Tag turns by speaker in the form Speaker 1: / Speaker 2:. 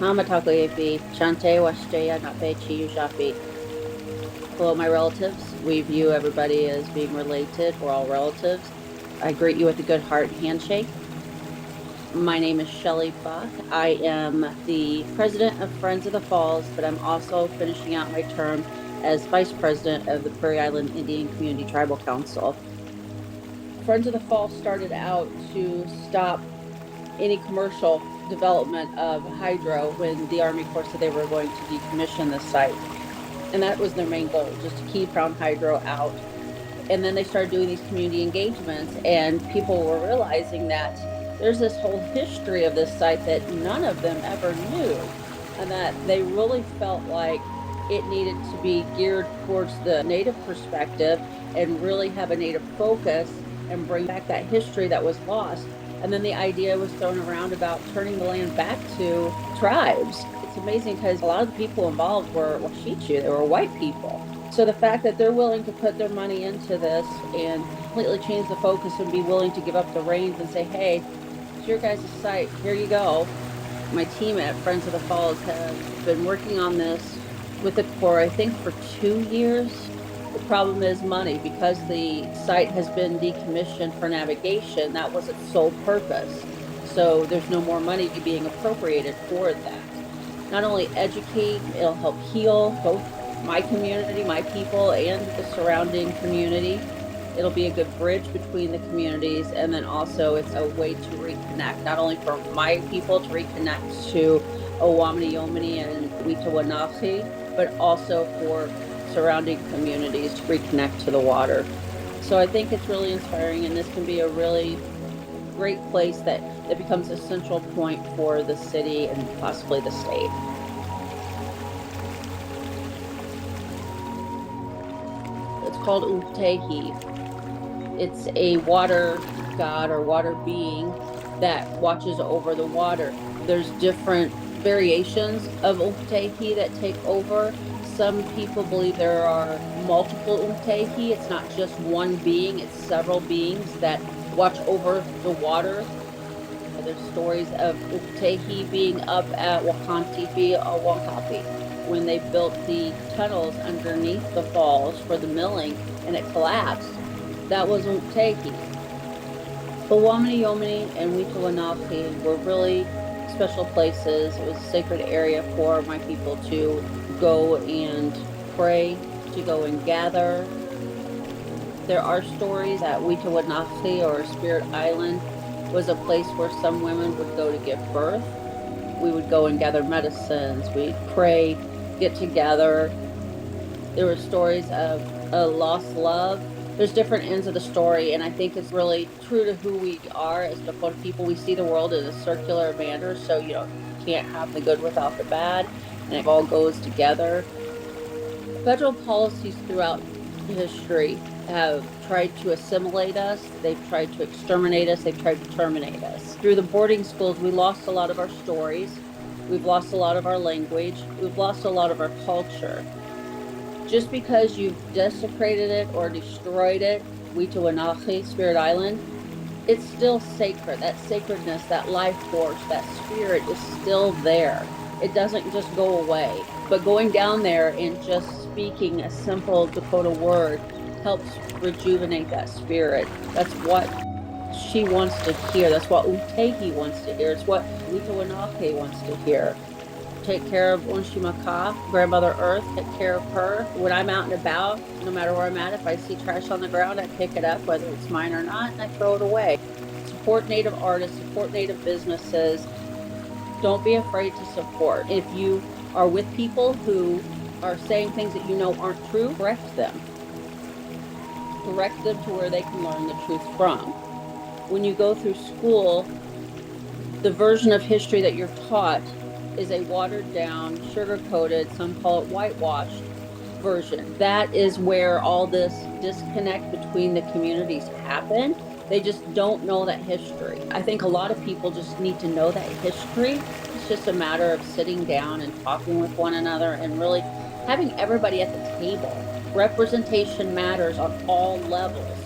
Speaker 1: Hamatakoepi, Shante Washtea Nape Chiyu Shapi. Hello, my relatives. We view everybody as being related. We're all relatives. I greet you with a good heart handshake. My name is Shelley Buck. I am the president of Friends of the Falls, but I'm also finishing out my term as vice president of the Prairie Island Indian Community Tribal Council. Friends of the Falls started out to stop any commercial development of hydro when the Army Corps said they were going to decommission the site. And that was their main goal, just to keep Crown Hydro out. And then they started doing these community engagements, and people were realizing that there's this whole history of this site that none of them ever knew, and that they really felt like it needed to be geared towards the Native perspective and really have a Native focus and bring back that history that was lost. And then the idea was thrown around about turning the land back to tribes. It's amazing because a lot of the people involved were Washichu, they were white people. So the fact that they're willing to put their money into this and completely change the focus and be willing to give up the reins and say, hey, it's your guys' site, here you go. My team at Friends of the Falls have been working on this with the Corps, I think, for 2 years. The problem is money. Because the site has been decommissioned for navigation, that was its sole purpose. So there's no more money being appropriated for that. Not only educate, it'll help heal both my community, my people, and the surrounding community. It'll be a good bridge between the communities, and then also it's a way to reconnect, not only for my people to reconnect to WANAGI and WITA, but also for surrounding communities to reconnect to the water. So I think it's really inspiring, and this can be a really great place that becomes a central point for the city and possibly the state. It's called Umtehi. It's a water god or water being that watches over the water. There's different variations of Umtehi that take over. Some people believe there are multiple Umtehi. It's not just one being, it's several beings that watch over the water. There's stories of Umtehi being up at Wakantipi or Wankapi when they built the tunnels underneath the falls for the milling and it collapsed. That was Umtehi. But WANAGI and WITA were really special places. It was a sacred area for my people to go and pray, to go and gather. There are stories that WITA or Spirit Island was a place where some women would go to give birth. We would go and gather medicines, we'd pray, get together. There were stories of a lost love. There's different ends of the story, and I think it's really true to who we are as Dakota people. We see the world in a circular manner, so you can't have the good without the bad, and it all goes together. Federal policies throughout history have tried to assimilate us, they've tried to exterminate us, they've tried to terminate us. Through the boarding schools, we lost a lot of our stories, we've lost a lot of our language, we've lost a lot of our culture. Just because you've desecrated it or destroyed it, WITA, Spirit Island, it's still sacred. That sacredness, that life force, that spirit is still there. It doesn't just go away. But going down there and just speaking a simple Dakota word helps rejuvenate that spirit. That's what she wants to hear. That's what Umtehi wants to hear. It's what WITA wants to hear. Take care of Unshimaka, Grandmother Earth, take care of her. When I'm out and about, no matter where I'm at, if I see trash on the ground, I pick it up, whether it's mine or not, and I throw it away. Support Native artists, support Native businesses. Don't be afraid to support. If you are with people who are saying things that you know aren't true, correct them. Correct them to where they can learn the truth from. When you go through school, the version of history that you're taught is a watered down, sugar-coated, some call it whitewashed version. That is where all this disconnect between the communities happen. They just don't know that history. I think a lot of people just need to know that history. It's just a matter of sitting down and talking with one another and really having everybody at the table. Representation matters on all levels.